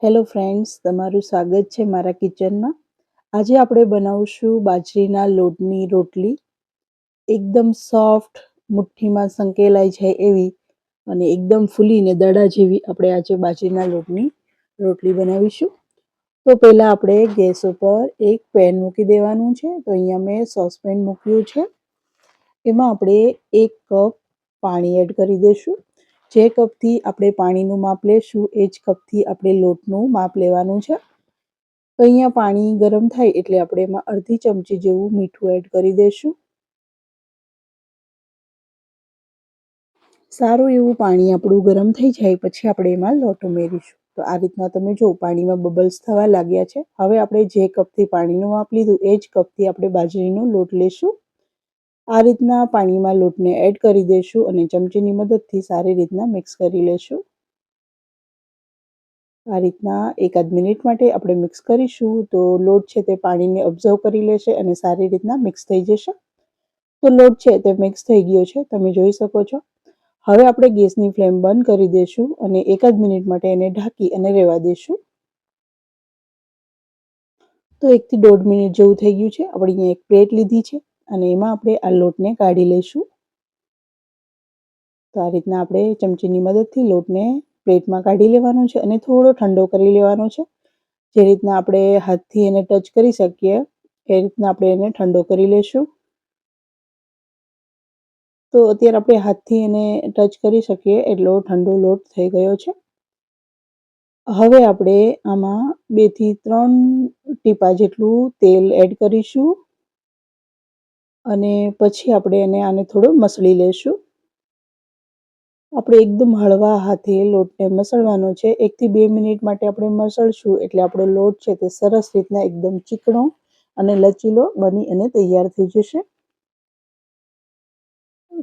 Hello friends, તમારું સ્વાગત છે મારા કિચનમાં. આજે આપણે બનાવશું બાજરીના લોટની રોટલી. એકદમ સોફ્ટ, મુઠ્ઠીમાં સંકેલાઈ જાય એવી અને એકદમ ફૂલીને દડા જેવી આપણે આજે બાજરીના લોટની રોટલી બનાવીશું. તો પહેલાં આપણે ગેસ ઉપર એક પેન મૂકી દેવાનું છે. તો અહીંયા મેં સોસપેન મૂક્યું છે. એમાં આપણે 1 કપ પાણી એડ કરી દઈશું. જે કપથી આપણે પાણીનું માપ લેશું એ જ કપથી આપણે લોટનું માપ લેવાનું છે. તો અહીંયા પાણી ગરમ થાય એટલે આપણે એમાં અડધી ચમચી જેવું મીઠું એડ કરી દઈશું. સારું એવું પાણી આપણું ગરમ થઈ જાય પછી આપણે એમાં લોટ ઉમેરીશું. તો આ રીતના તમે જો પાણીમાં બબલ્સ થવા લાગ્યા છે. હવે આપણે જે કપથી પાણીનું માપ લીધું એ જ કપથી આપણે બાજરીનો લોટ લેશું. આ રીતના પાણીમાં લોટને એડ કરી દઈશું અને ચમચીની મદદથી સારી રીતના મિક્સ કરી લેશું. આ રીતના 1-8 મિનિટ માટે આપણે મિક્સ કરીશું તો લોટ છે તે પાણીને ઓબ્ઝર્વ કરી લેશે અને સારી રીતના મિક્સ થઈ જશે. તો લોટ છે તે મિક્સ થઈ ગયો છે, તમે જોઈ શકો છો. હવે આપણે ગેસની ફ્લેમ બંધ કરી દઈશું અને 1 જ મિનિટ માટે એને ઢાંકી અને રહેવા દઈશું. તો 1 થી 1.5 મિનિટ જેવું થઈ ગયું છે. આપણે અહીંયા એક પ્લેટ લીધી છે અને એમાં આપણે આ લોટને કાઢી લઈશું. તો આ રીતના આપણે ચમચીની મદદથી લોટને પ્લેટમાં કાઢી લેવાનો છે અને થોડો ઠંડો કરી લેવાનો છે. જે રીતના આપણે હાથથી એને ટચ કરી શકીએ એ રીતના આપણે એને ઠંડો કરી લઈશું. તો અત્યારે આપણે હાથથી એને ટચ કરી શકીએ એટલો ઠંડો લોટ થઈ ગયો છે. હવે આપણે આમાં 2 થી 3 ટીપા જેટલું તેલ એડ કરીશું અને પછી આપણે આને થોડો મસળી લઈશું. આપણે એકદમ હળવા હાથે લોટને મસળવાનો છે. 1 થી 2 મિનિટ માટે આપણે મસળશું એટલે આપણો લોટ છે તે સરસ રીતના એકદમ ચીકણો અને લચીલો બની અને તૈયાર થઈ જશે.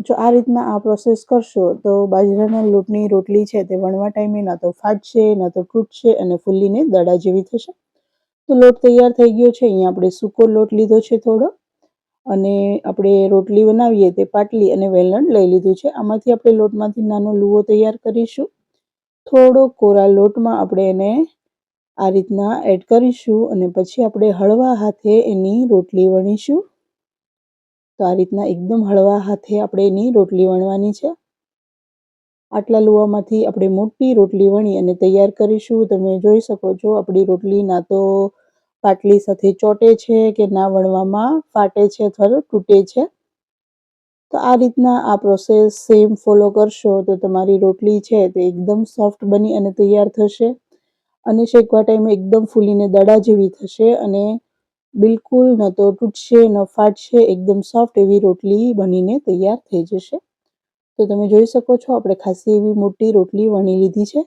જો આ રીતના આ પ્રોસેસ કરશો તો બાજરાના લોટની રોટલી છે તે વણવા ટાઈમે ના તો ફાટશે ના તો તૂટશે અને ફૂલીને દડા જેવી થશે. તો લોટ તૈયાર થઈ ગયો છે. અહીંયા આપણે સૂકો લોટ લીધો છે થોડો અને આપણે રોટલી બનાવીએ તે પાટલી અને વેલણ લઈ લીધું છે. આમાંથી આપણે લોટમાંથી નાનો લુવો તૈયાર કરીશું. થોડો કોરા લોટમાં આપણે એને આ રીતના એડ કરીશું અને પછી આપણે હળવા હાથે એની રોટલી વણીશું. તો આ રીતના એકદમ હળવા હાથે આપણે એની રોટલી વણવાની છે. આટલા લુવામાંથી આપણે મોટી રોટલી વણી અને તૈયાર કરીશું. તમે જોઈ શકો છો આપણી રોટલી ના તો પાટલી સાથે ચોટે છે કે ના વણવામાં ફાટે છે અથવા તૂટે છે. તો આ રીતના આ પ્રોસેસ સેમ ફોલો કરશો તો તમારી રોટલી છે તે એકદમ સોફ્ટ બની અને તૈયાર થશે અને શેકવા ટાઈમે એકદમ ફૂલીને દડા જેવી થશે અને બિલકુલ ન તો તૂટશે ન ફાટશે, એકદમ સોફ્ટ એવી રોટલી બનીને તૈયાર થઈ જશે. તો તમે જોઈ શકો છો આપણે ખાસી એવી મોટી રોટલી વણી લીધી છે.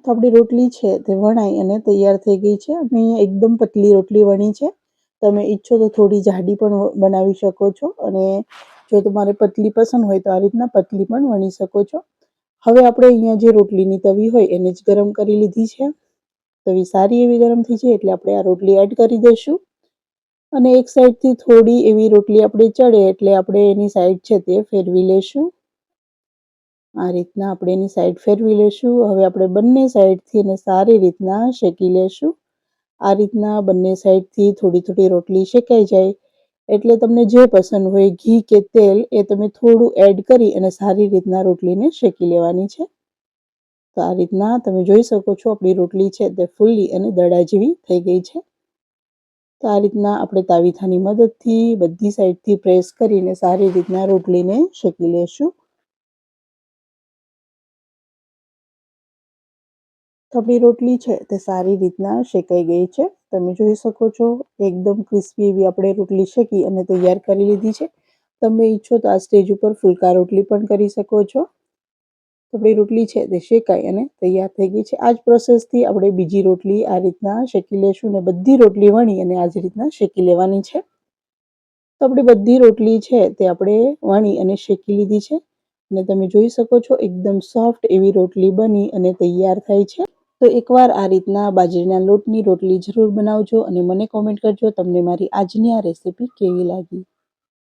તો આપણી રોટલી છે તે વણાઈ અને તૈયાર થઈ ગઈ છે. અમે અહીંયા એકદમ પતલી રોટલી વણી છે. તમે ઈચ્છો તો થોડી જાડી પણ બનાવી શકો છો અને જો તમારે પતલી પસંદ હોય તો આ રીતના પતલી પણ વણી શકો છો. હવે આપણે અહીંયા જે રોટલીની તવી હોય એને જ ગરમ કરી લીધી છે. તવી સારી એવી ગરમ થઈ છે એટલે આપણે આ રોટલી એડ કરી દઈશું અને એક સાઈડથી થોડી એવી રોટલી આપણે ચડે એટલે આપણે એની સાઈડ છે તે ફેરવી લઈશું. આ રીતના આપણે એની સાઈડ ફેરવી લઈશું. હવે આપણે બંને સાઈડથી એને સારી રીતના શેકી લઈશું. આ રીતના બંને સાઈડથી થોડી થોડી રોટલી શેકાઈ જાય એટલે તમને જે પસંદ હોય ઘી કે તેલ એ તમે થોડું એડ કરી અને સારી રીતના રોટલીને શેકી લેવાની છે. તો આ રીતના તમે જોઈ શકો છો આપણી રોટલી છે તે ફૂલી અને દડા જેવી થઈ ગઈ છે. તો આ રીતના આપણે તાવીથાની મદદથી બધી સાઈડથી પ્રેસ કરીને સારી રીતના રોટલીને શેકી લેશું. તો આપણી રોટલી છે તે સારી રીતના શેકાઈ ગઈ છે. તમે જોઈ શકો છો એકદમ ક્રિસ્પી એવી આપણે રોટલી શેકી અને તૈયાર કરી લીધી છે. તમે ઈચ્છો તો આ સ્ટેજ ઉપર ફુલકા રોટલી પણ કરી શકો છો. આપણી રોટલી છે તે શેકાઈ અને તૈયાર થઈ ગઈ છે. આ જ પ્રોસેસથી આપણે બીજી રોટલી આ રીતના શેકી લેશું અને બધી રોટલી વણી અને આ જ રીતના શેકી લેવાની છે. તો આપણી બધી રોટલી છે તે આપણે વણી અને શેકી લીધી છે અને તમે જોઈ શકો છો એકદમ સોફ્ટ એવી રોટલી બની અને તૈયાર થાય છે. તો એકવાર આ રીતના બાજરીના લોટની રોટલી જરૂર બનાવજો અને મને કોમેન્ટ કરજો તમને મારી આજની આ રેસીપી કેવી લાગી.